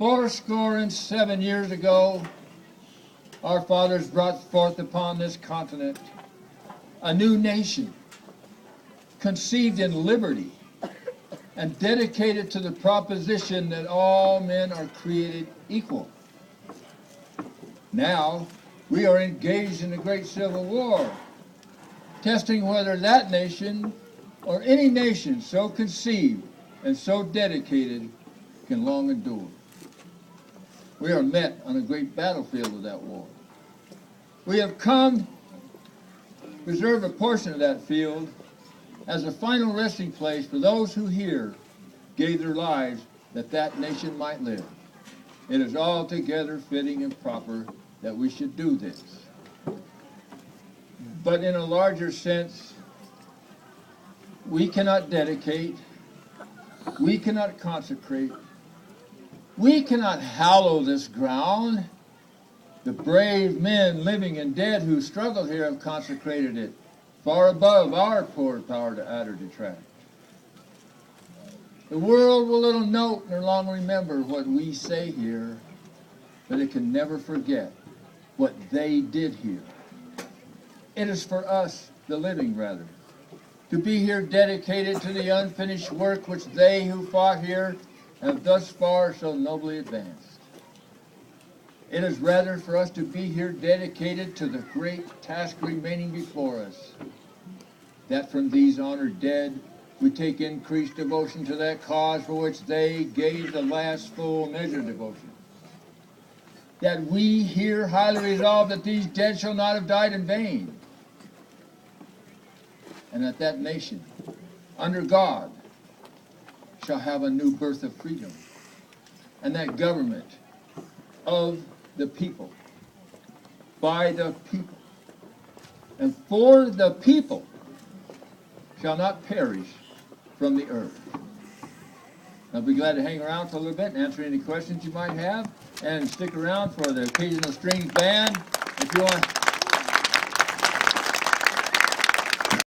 fourscore and 7 years ago, our fathers brought forth upon this continent a new nation, conceived in liberty and dedicated to the proposition that all men are created equal. Now, we are engaged in a great civil war, testing whether that nation or any nation so conceived and so dedicated can long endure. We are met on a great battlefield of that war. We have come to preserve a portion of that field as a final resting place for those who here gave their lives that that nation might live. It is altogether fitting and proper that we should do this. But in a larger sense, we cannot dedicate, we cannot consecrate, we cannot hallow this ground. The brave men, living and dead, who struggled here have consecrated it far above our poor power to add or detract. The world will little note nor long remember what we say here, but it can never forget what they did here. It is for us, the living rather, to be here dedicated to the unfinished work which they who fought here have thus far so nobly advanced. It is rather for us to be here dedicated to the great task remaining before us, that from these honored dead we take increased devotion to that cause for which they gave the last full measure of devotion. That we here highly resolve that these dead shall not have died in vain, and that that nation, under God, shall have a new birth of freedom, and that government of the people, by the people, and for the people shall not perish from the earth. I'll be glad to hang around for a little bit and answer any questions you might have, and stick around for the occasional strings band if you want.